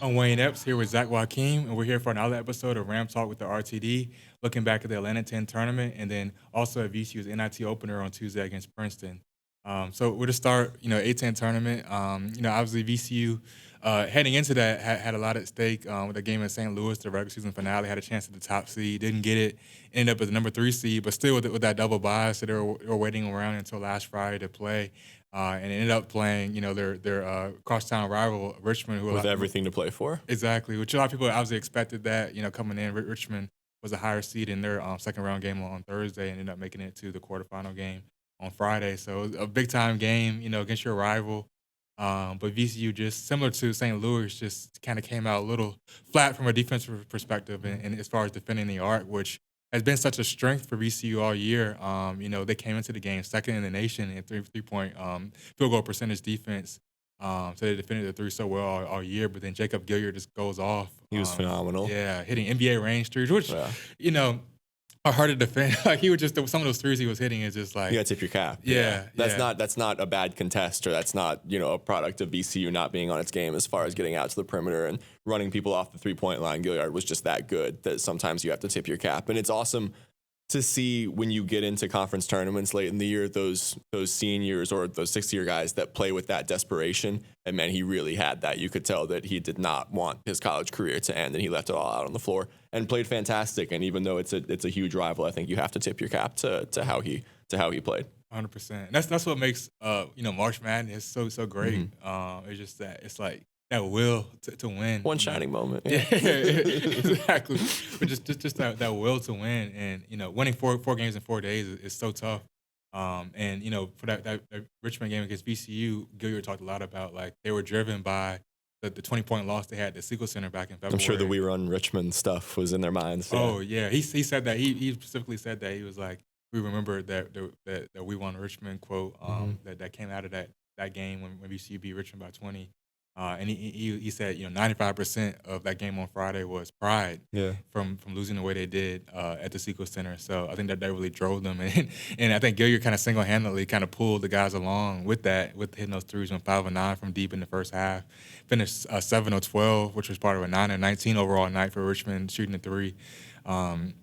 I'm Wayne Epps here with Zach Joaquin, and we're here for another episode of Ram Talk with the RTD, looking back at the NIT Tournament and then also at VCU's NIT opener on Tuesday against Princeton. So we're to start, A10 tournament. Obviously VCU heading into that had a lot at stake with the game in St. Louis, the regular season finale, had a chance at the top seed, didn't get it, ended up as the number 3 seed, but still with that double bye, so they were waiting around until last Friday to play. And ended up playing, their crosstown rival Richmond, who with everything to play for. exactly, which a lot of people obviously expected that, coming in. Richmond was a higher seed in their second round game on Thursday, and ended up making it to the quarterfinal game on Friday. So it was a big time game, against your rival. But VCU, just similar to St. Louis, just kind of came out a little flat from a defensive perspective, and as far as defending the arc, which has been such a strength for VCU all year. They came into the game second in the nation in three-point field goal percentage defense. So they defended the three so well all year. But then Jacob Gilliard just goes off. He was phenomenal. Yeah, hitting NBA range threes, which Yeah. are hard to defend. Like he would just some of those threes he was hitting is just like You gotta tip your cap. Yeah, That's not a bad contest, or that's not, a product of VCU not being on its game as far as getting out to the perimeter and running people off the 3-point line. Gilliard was just that good that sometimes you have to tip your cap. And it's awesome to see when you get into conference tournaments late in the year, those seniors or those 6th-year guys that play with that desperation. And man, he really had that. You could tell that he did not want his college career to end, and he left it all out on the floor and played fantastic. And even though it's a huge rival, I think you have to tip your cap to how he played. 100%. That's what makes March Madness so great. It's just that it's like that will to win. One shining moment. Yeah, exactly. But just that will to win, and winning four games in 4 days is so tough. And for that Richmond game against VCU, Gilliard talked a lot about like they were driven by the 20-point loss they had at the Siegel Center back in February. I'm sure the We Run Richmond stuff was in their minds. Yeah. Oh yeah, he said that he specifically said that he was like, we remember that We Won Richmond quote that came out of that game when VCU beat Richmond by 20. And he said, 95% of that game on Friday was pride from losing the way they did at the Sequel Center. So I think that really drove them. And I think Gilliard kind of single-handedly kind of pulled the guys along with that, with hitting those threes on 5 of 9 from deep in the first half. Finished 7 of 12, which was part of a 9 of 19 overall night for Richmond shooting the three. Looking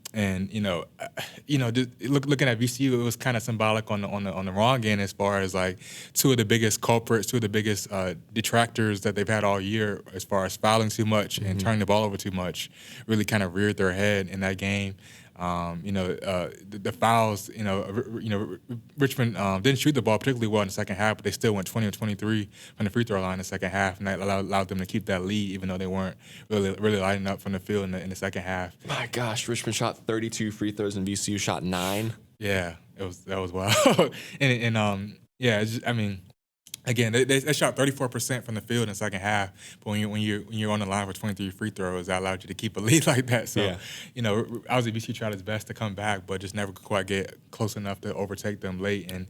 at VCU, it was kind of symbolic on the wrong end as far as like two of the biggest culprits, two of the biggest detractors that they've had all year as far as fouling too much and turning the ball over too much, really kind of reared their head in that game. The fouls, Richmond didn't shoot the ball particularly well in the second half, but they still went 20 of 23 from the free throw line in the second half, and that allowed them to keep that lead, even though they weren't really lighting up from the field in the second half. My gosh, Richmond shot 32 free throws and VCU shot 9. Yeah, that was wild. Again, they shot 34% from the field in the second half, but when you're on the line for 23 free throws, that allowed you to keep a lead like that. So, obviously VCU tried its best to come back, but just never could quite get close enough to overtake them late, and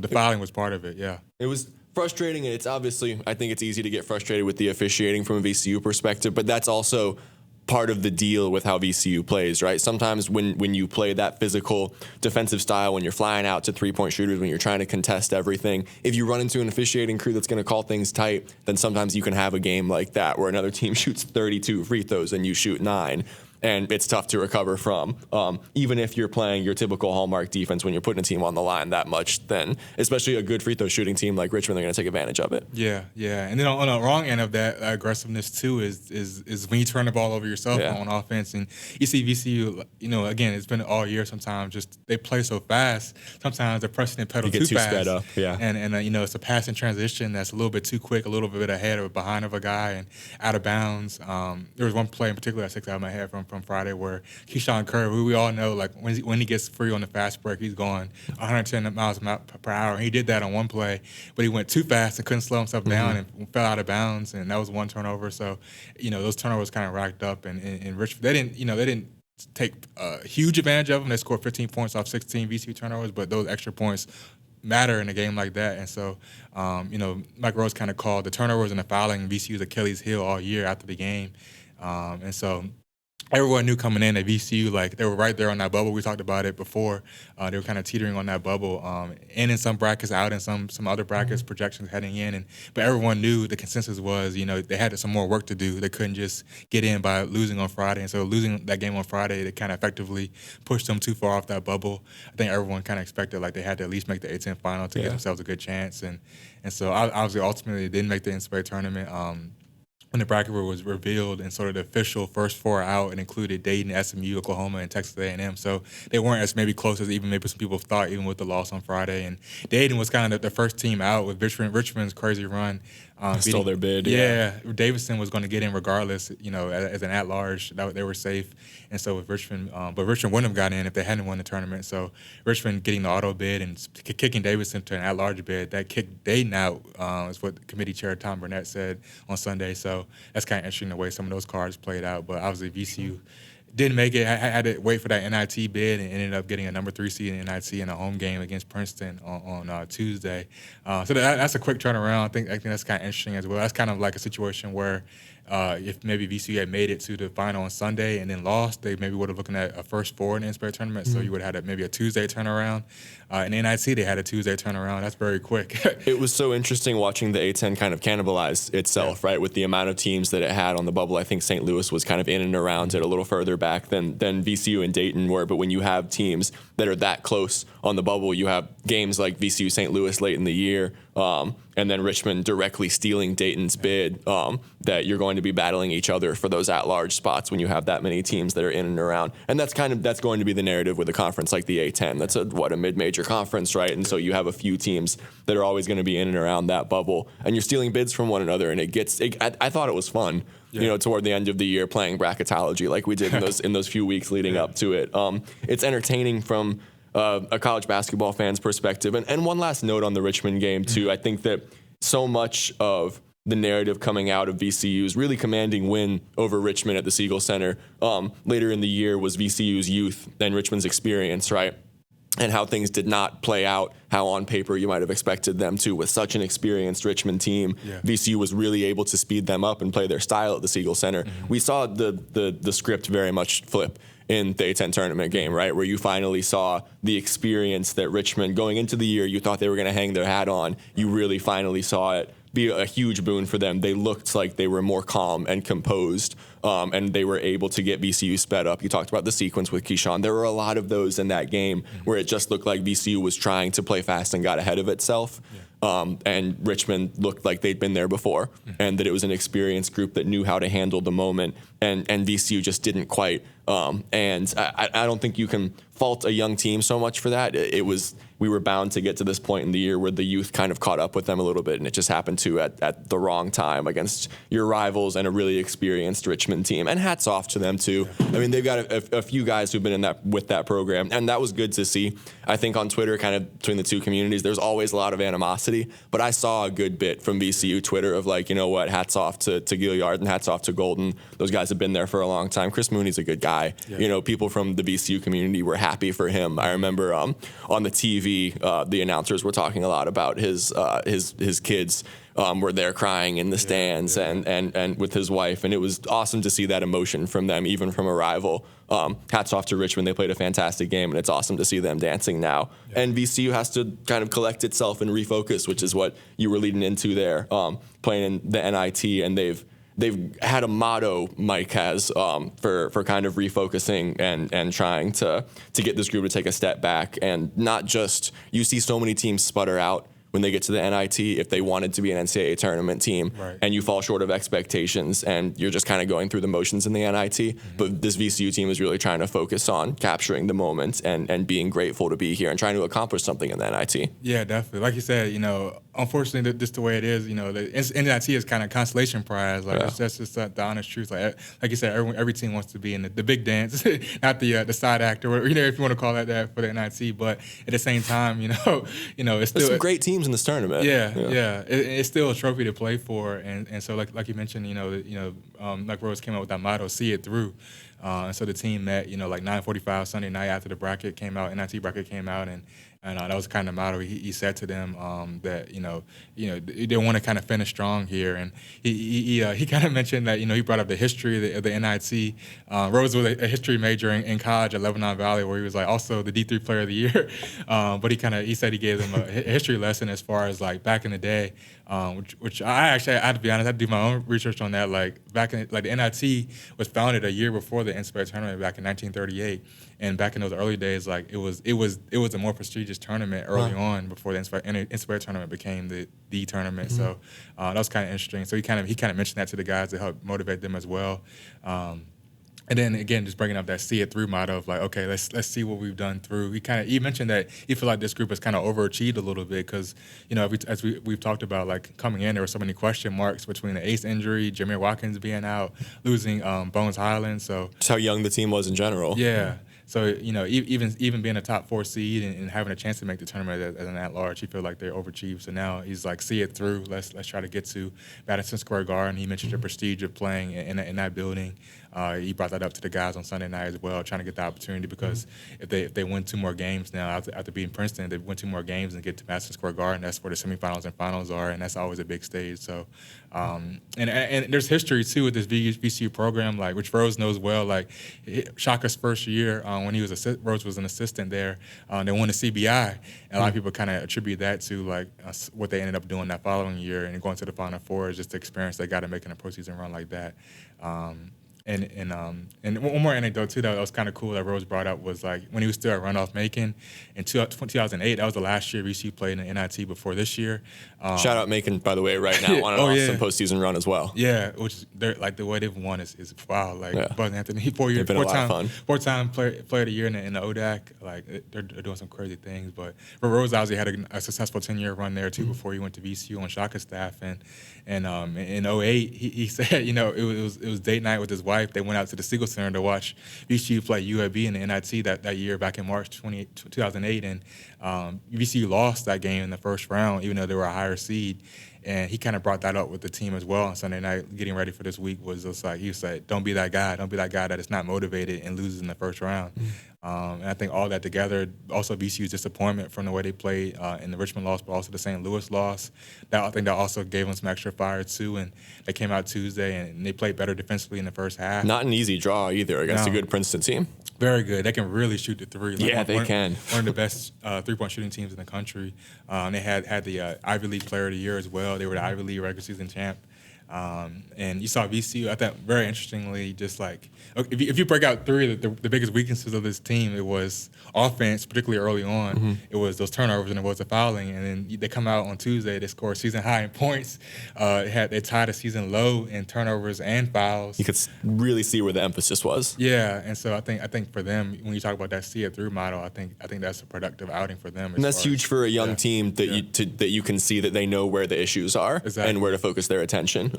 the fouling was part of it. Yeah, it was frustrating, and it's obviously, I think it's easy to get frustrated with the officiating from a VCU perspective, but that's also part of the deal with how VCU plays, right? Sometimes when you play that physical defensive style, when you're flying out to 3-point shooters, when you're trying to contest everything, if you run into an officiating crew that's going to call things tight, then sometimes you can have a game like that where another team shoots 32 free throws and you shoot 9. And it's tough to recover from. Even if you're playing your typical hallmark defense when you're putting a team on the line that much, then especially a good free throw shooting team like Richmond, they're going to take advantage of it. Yeah. And then on the wrong end of that aggressiveness too is when you turn the ball over yourself on offense, and you see VCU. Again, it's been all year. Sometimes just they play so fast. Sometimes they're pressing the pedal too fast. Sped up. Yeah. And it's a passing transition that's a little bit too quick, a little bit ahead or behind of a guy, and out of bounds. There was one play in particular that sticks out of my head from Friday where Keyshawn Curry, who we all know, like when he gets free on the fast break, he's going 110 miles per hour. And he did that on one play, but he went too fast and couldn't slow himself down and fell out of bounds, and that was one turnover. So, those turnovers kind of racked up, and Richmond, they didn't take a huge advantage of them. They scored 15 points off 16 VCU turnovers, but those extra points matter in a game like that. And so, Mike Rhoades kind of called the turnovers and the fouling VCU's Achilles heel all year after the game. And so, everyone knew coming in at VCU, like they were right there on that bubble. We talked about it before. They were kind of teetering on that bubble, in some brackets, out in some other brackets, projections heading in. But everyone knew the consensus was, they had some more work to do. They couldn't just get in by losing on Friday. And so losing that game on Friday, they kind of effectively pushed them too far off that bubble. I think everyone kind of expected like they had to at least make the A-10 final to give themselves a good chance. And so obviously ultimately they didn't make the NCAA tournament. When the bracket was revealed and sort of the official first four out, it included Dayton, SMU, Oklahoma, and Texas A&M. So they weren't as maybe close as even maybe some people thought, even with the loss on Friday. And Dayton was kind of the first team out with Richmond's crazy run. Stole their bid. Yeah, Davidson was going to get in regardless, as an at-large. They were safe. And so with Richmond, but Richmond wouldn't have gotten in if they hadn't won the tournament. So Richmond getting the auto bid and kicking Davidson to an at-large bid, that kicked Dayton out, is what committee chair Tom Burnett said on Sunday. So that's kind of interesting the way some of those cards played out. But obviously VCU didn't make it. I had to wait for that NIT bid and ended up getting a number 3 seed in NIT in a home game against Princeton on Tuesday. So that's a quick turnaround. I think that's kind of interesting as well. That's kind of like a situation where if maybe VCU had made it to the final on Sunday and then lost, they maybe would have looking at a first four in the NCAA tournament. So you would have had maybe a Tuesday turnaround. In NIT, they had a Tuesday turnaround. That's very quick. It was so interesting watching the A-10 kind of cannibalize itself, right, with the amount of teams that it had on the bubble. I think St. Louis was kind of in and around it a little further back than VCU and Dayton were. But when you have teams that are that close on the bubble, you have games like VCU St. Louis late in the year, and then Richmond directly stealing Dayton's bid, that you're going to be battling each other for those at-large spots when you have that many teams that are in and around. And that's going to be the narrative with a conference like the A-10. That's a mid-major conference, right? And so you have a few teams that are always going to be in and around that bubble, and you're stealing bids from one another. And I thought it was fun, toward the end of the year playing bracketology like we did in those few weeks leading up to it. It's entertaining from a college basketball fan's perspective. And one last note on the Richmond game, too. I think that so much of the narrative coming out of VCU's really commanding win over Richmond at the Siegel Center later in the year was VCU's youth and Richmond's experience, right? And how things did not play out how on paper you might have expected them to with such an experienced Richmond team. VCU was really able to speed them up and play their style at the Siegel Center. We saw the script very much flip in the A-10 tournament game, right, where you finally saw the experience that Richmond, going into the year, you thought they were going to hang their hat on. You really finally saw it be a huge boon for them. They looked like they were more calm and composed, and they were able to get VCU sped up. You talked about the sequence with Keyshawn. There were a lot of those in that game where it just looked like VCU was trying to play fast and got ahead of itself. And Richmond looked like they'd been there before, and that it was an experienced group that knew how to handle the moment, and VCU just didn't quite. And I don't think you can fault a young team so much for that. We were bound to get to this point in the year where the youth kind of caught up with them a little bit, and it just happened to at the wrong time against your rivals and a really experienced Richmond team. And hats off to them too. I mean, they've got a few guys who've been with that program, and that was good to see. I think on Twitter, kind of between the two communities, there's always a lot of animosity, but I saw a good bit from VCU Twitter of like, you know what, hats off to Gilliard and hats off to Golden. Those guys have been there for a long time. Chris Mooney's a good guy. People from the VCU community were happy for him. I remember on the TV, the announcers were talking a lot about his kids were there crying in the stands and with his wife, and it was awesome to see that emotion from them, even from a rival. Hats off to Richmond. They played a fantastic game, and it's awesome to see them dancing now. And VCU has to kind of collect itself and refocus, which is what you were leading into there, playing in the NIT, and they've had a motto, Mike has, for kind of refocusing and trying to get this group to take a step back, and not just, you see so many teams sputter out when they get to the NIT if they wanted to be an NCAA tournament team, and you fall short of expectations and you're just kind of going through the motions in the NIT. But this VCU team is really trying to focus on capturing the moment and being grateful to be here and trying to accomplish something in the NIT. Yeah, definitely. Like you said, unfortunately, just the way it is, the NIT is kind of consolation prize. Like that's just the honest truth. Like you said, every team wants to be in the big dance, not the side act or whatever, if you want to call that for the NIT. But at the same time, it's still There's some great teams in this tournament. It's still a trophy to play for, and so like you mentioned, like Rhoades came out with that motto, see it through. And so the team met, like 9:45 Sunday night after the bracket came out, NIT bracket came out, and And that was kind of the motto he said to them, that they want to kind of finish strong here. And he kind of mentioned that he brought up the history of the NIT. Rhoades was a history major in college at Lebanon Valley, where he was like also the D3 Player of the Year. But he said he gave them a history lesson as far as like back in the day, which I had to be honest, I had to do my own research on that. Like back in the NIT was founded a year before the NCAA Tournament back in 1938. And back in those early days, like it was a more prestigious tournament early on before the NCAA Tournament became the tournament. Mm-hmm. So that was kind of interesting. So he kind of mentioned that to the guys to help motivate them as well. And then again, just bringing up that see it through motto of like, okay, let's see what we've done through. He mentioned that he felt like this group has kind of overachieved a little bit because as we've talked about, like coming in, there were so many question marks between the ace injury, Jameer Watkins being out, losing Bones Highland. So just how young the team was in general. Yeah. So even being a top 4 seed and having a chance to make the tournament as an at-large, he felt like they overachieved. So now he's like, see it through. Let's try to get to Madison Square Garden. He mentioned the prestige of playing in that building. He brought that up to the guys on Sunday night as well, trying to get the opportunity because if they win 2 more games now after beating Princeton, if they win 2 more games and get to Madison Square Garden, that's where the semifinals and finals are, and that's always a big stage. So, and there's history too with this VCU program, like which Rhoades knows well. Like Shaka's first year when Rhoades was an assistant there, they won the CBI, and a lot of people kind of attribute that to like what they ended up doing that following year and going to the Final Four is just the experience they got to making a postseason run like that. And one more anecdote too that was kind of cool that Rhoades brought up was like when he was still at Runoff Macon in 2008. That was the last year VCU played in the NIT before this year. Shout out Macon, by the way, right now on an awesome postseason run as well. Yeah, which they're like the way they've won is wow. Like Buzz Anthony, four-time player of the year in the ODAC. Like they're doing some crazy things. But Rhoades obviously had a successful 10-year run there too before he went to VCU on Shaka's staff. And in 08, he said it was date night with his wife. They went out to the Siegel Center to watch VCU play UAB in the NIT that year back in March 2008. And VCU lost that game in the first round, even though they were a higher seed. And he kind of brought that up with the team as well on Sunday night, getting ready for this week. Was just like he said, "Don't be that guy. Don't be that guy that is not motivated and loses in the first round." And I think all that together, also VCU's disappointment from the way they played in the Richmond loss, but also the St. Louis loss. I think that also gave them some extra fire too. And they came out Tuesday and they played better defensively in the first half. Not an easy draw either against a good Princeton team. Very good. They can really shoot the three. They can. One of the best three-point shooting teams in the country. They had the Ivy League Player of the Year as well. They were the Ivy League regular season champ. And you saw VCU, I thought very interestingly, just like if you break out three of the biggest weaknesses of this team, it was offense, particularly early on. Mm-hmm. It was those turnovers and it was the fouling. And then they come out on Tuesday, they score season high in points. They tied a season low in turnovers and fouls. You could really see where the emphasis was. Yeah, and so I think for them, when you talk about that see it through model, I think that's a productive outing for them. And that's huge for a young team that you can see that they know where the issues are and where to focus their attention.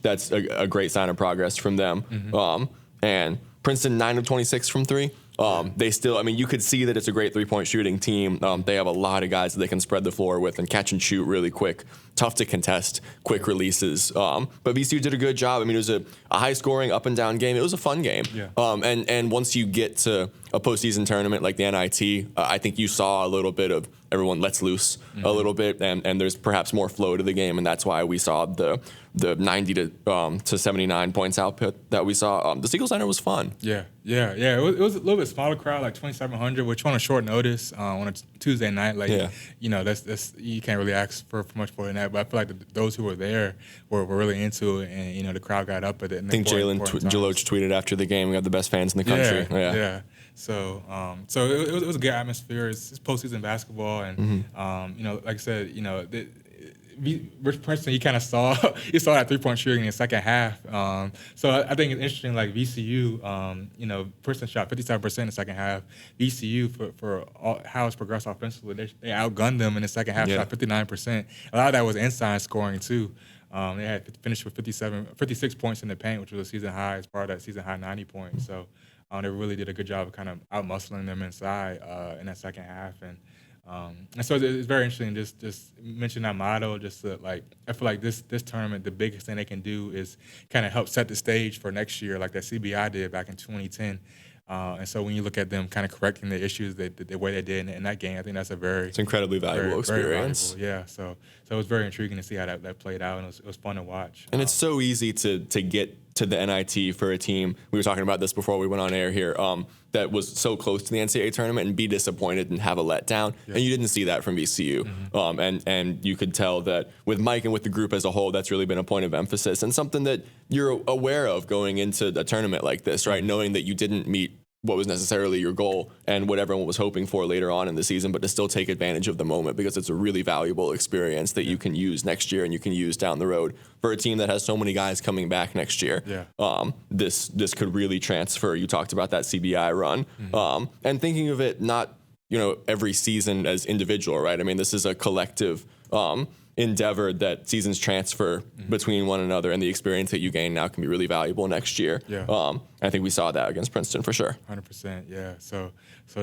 That's a great sign of progress from them. Mm-hmm. And Princeton 9 of 26 from 3. They still, you could see that it's a great 3-point shooting team. They have a lot of guys that they can spread the floor with and catch and shoot really quick. Tough to contest, quick releases. But VCU did a good job. It was a high-scoring, up-and-down game. It was a fun game. Yeah. And once you get to a postseason tournament like the NIT, I think you saw a little bit of everyone lets loose a little bit, and there's perhaps more flow to the game, and that's why we saw the 90 to 79 points output that we saw. The Siegel Center was fun. Yeah. It was a little bit smaller crowd, like 2,700, which on a short notice on a Tuesday night, that's you can't really ask for much more than that. But I feel like those who were there were really into it, and the crowd got up at it. I think Jalen Deloach tweeted after the game, "We have the best fans in the country." Yeah. So it was a good atmosphere. It's postseason basketball, and like I said, Rich Princeton, you kind of saw that 3-point shooting in the second half. So I think it's interesting. Like VCU, Princeton shot 57% in the second half. VCU for how it's progressed offensively, they outgunned them in the second half. Shot 59%. A lot of that was inside scoring too. They had finished with 56 points in the paint, which was a season high as part of that season high 90 points. So they really did a good job of kind of out-muscling them inside in that second half. And so it's very interesting just mention that motto. Just I feel like this tournament, the biggest thing they can do is kind of help set the stage for next year, like that CBI did back in 2010. And so when you look at them kind of correcting the issues the way they did in that game, I think that's it's incredibly valuable experience. Very valuable, yeah. So it was very intriguing to see how that played out, and it was fun to watch. And it's so easy to get to the NIT for a team. We were talking about this before we went on air here. That was so close to the NCAA tournament and be disappointed and have a letdown. Yeah. And you didn't see that from VCU. And you could tell that with Mike and with the group as a whole, that's really been a point of emphasis and something that you're aware of going into a tournament like this, right? Knowing that you didn't meet what was necessarily your goal and what everyone was hoping for later on in the season, but to still take advantage of the moment because it's a really valuable experience that you can use next year and you can use down the road for a team that has so many guys coming back next year. Yeah. This could really transfer. You talked about that CBI run, and thinking of it not every season as individual, right? I mean, this is a collective endeavor that seasons transfer between one another, and the experience that you gain now can be really valuable next year. Yeah. I think we saw that against Princeton for sure. 100%, yeah. So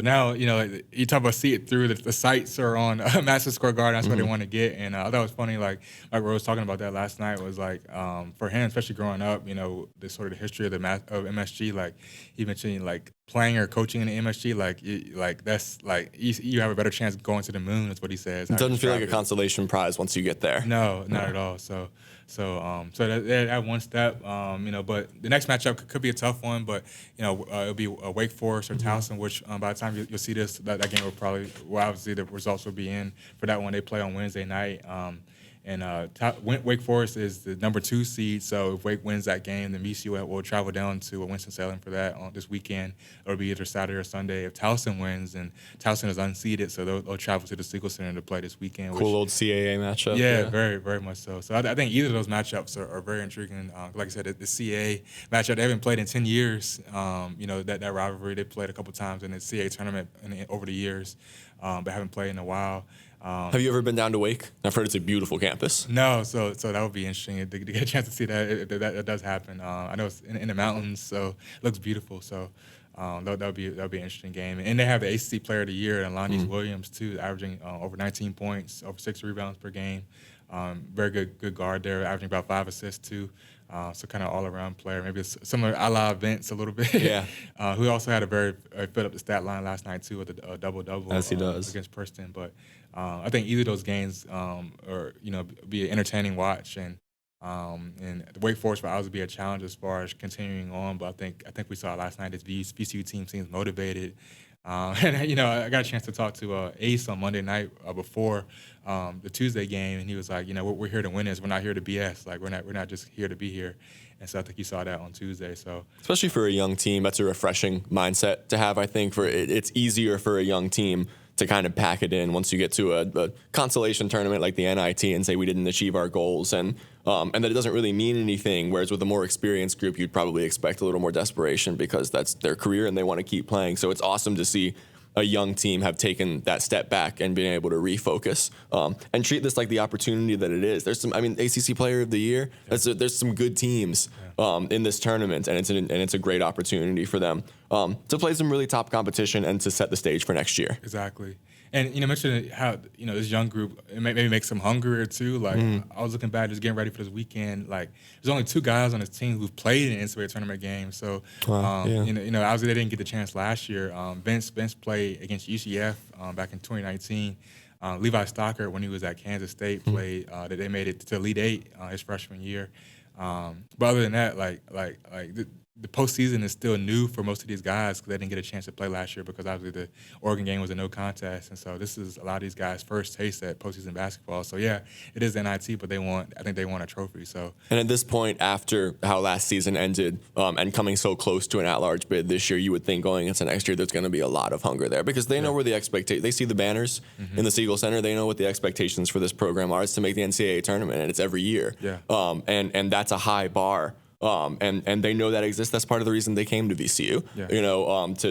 now, you talk about see it through, the sights are on Madison Square Garden. That's what they want to get. And I thought it was funny, like Rhoades was talking about that last night, was like, for him, especially growing up, the sort of the history of MSG, like he mentioned, like playing or coaching in the MSG, like that's like you have a better chance of going to the moon, is what he says. It doesn't feel like a consolation prize once you get there. No, not at all. So that one step, but the next matchup could be a tough one, but it'll be a Wake Forest or Towson, which by the time you'll see this, that game will obviously the results will be in for that one. They play on Wednesday night. Wake Forest is the number 2 seed, so if Wake wins that game, then VCU will travel down to Winston-Salem for that on this weekend. It'll be either Saturday or Sunday. If Towson wins, then Towson is unseeded, so they'll travel to the Siegel Center to play this weekend. Cool old CAA matchup. Yeah, very, very much so. So I think either of those matchups are very intriguing. Like I said, the CAA matchup, they haven't played in 10 years. That rivalry, they played a couple times in the CAA tournament over the years, but haven't played in a while. Have you ever been down to Wake? I've heard it's a beautiful campus. No, so that would be interesting to get a chance to see that. If that does happen. I know it's in the mountains, so it looks beautiful. So that'll be an interesting game. And they have the ACC Player of the Year, and Lonnie Williams too, averaging over 19 points, over 6 rebounds per game. Very good guard there, averaging about 5 assists too. So kind of all around player, maybe similar a la Vince a little bit. Yeah. Who also had a very filled up the stat line last night too with a double-double. As he does against Princeton. But I think either of those games be an entertaining watch, and the Wake Forest will always be a challenge as far as continuing on. But I think we saw last night this VCU team seems motivated. And I got a chance to talk to Ace on Monday night before the Tuesday game, and he was like, we're here to win this. We're not here to BS. Like we're not just here to be here. And so I think you saw that on Tuesday. So especially for a young team, that's a refreshing mindset to have. I think it's easier for a young team to kind of pack it in once you get to a consolation tournament like the NIT and say we didn't achieve our goals and that it doesn't really mean anything. Whereas with a more experienced group, you'd probably expect a little more desperation because that's their career and they want to keep playing. So it's awesome to see a young team have taken that step back and being able to refocus and treat this like the opportunity that it is. There's ACC Player of the Year. There's some good teams in this tournament, and it's a great opportunity for them to play some really top competition and to set the stage for next year. Exactly. And mentioned how this young group it maybe makes them hungrier too. Like I was looking back, just getting ready for this weekend. Like there's only 2 guys on this team who've played in an NCAA tournament game. So obviously they didn't get the chance last year. Vince played against UCF back in 2019. Levi Stockert, when he was at Kansas State, played that they made it to Elite 8 his freshman year. But other than that, the postseason is still new for most of these guys because they didn't get a chance to play last year because obviously the Oregon game was a no contest, and so this is a lot of these guys' first taste at postseason basketball. So yeah, it is NIT, but I think they want a trophy. So and at this point, after how last season ended and coming so close to an at-large bid this year, you would think going into next year there's going to be a lot of hunger there because they know where the expectations. They see the banners in the Siegel Center. They know what the expectations for this program are. It's to make the NCAA tournament, and it's every year. Yeah. And that's a high bar. And they know that exists. That's part of the reason they came to VCU,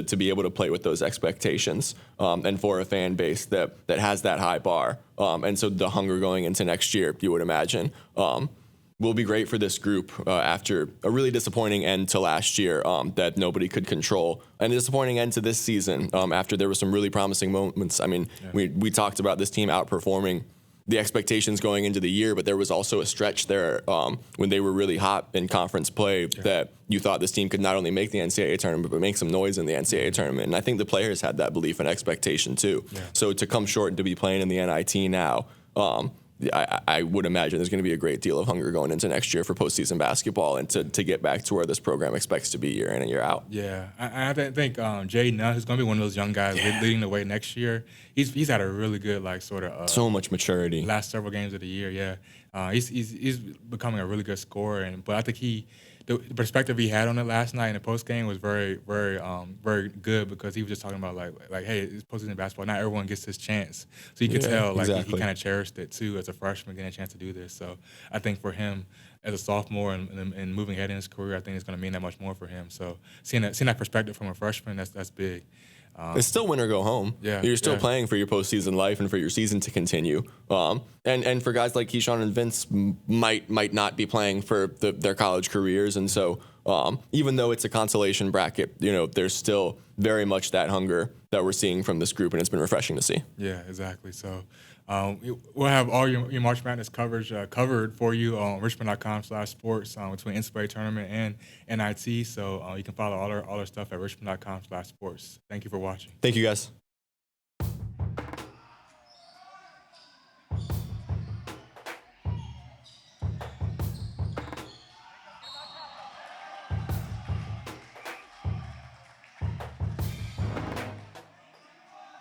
to be able to play with those expectations, and for a fan base that has that high bar. And so the hunger going into next year, you would imagine, will be great for this group after a really disappointing end to last year that nobody could control, and a disappointing end to this season after there were some really promising moments. I mean, we talked about this team outperforming the expectations going into the year, but there was also a stretch there when they were really hot in conference play that you thought this team could not only make the NCAA tournament, but make some noise in the NCAA tournament. And I think the players had that belief and expectation too. Yeah. So to come short and to be playing in the NIT now, I would imagine there's going to be a great deal of hunger going into next year for postseason basketball and to get back to where this program expects to be year in and year out. Yeah, I think Jay Nunn, who's going to be one of those young guys leading the way next year. He's had a really good so much maturity last several games of the year. Yeah, he's becoming a really good scorer, but I think the perspective he had on it last night in the post game was very, very, very good because he was just talking about like, hey, it's postseason basketball. Not everyone gets this chance, so you could tell he kind of cherished it too as a freshman getting a chance to do this. So I think for him as a sophomore and moving ahead in his career, I think it's going to mean that much more for him. So seeing that perspective from a freshman, that's big. It's still win or go home. Yeah, you're still playing for your postseason life and for your season to continue. And for guys like Keyshawn and Vince might not be playing for their college careers, and so even though it's a consolation bracket, there's still very much that hunger that we're seeing from this group, and it's been refreshing to see. Yeah, exactly. So we'll have all your March Madness coverage covered for you on richmond.com/sports between NCAA Tournament and NIT. So you can follow all our stuff at richmond.com/sports. Thank you for watching. Thank you, guys.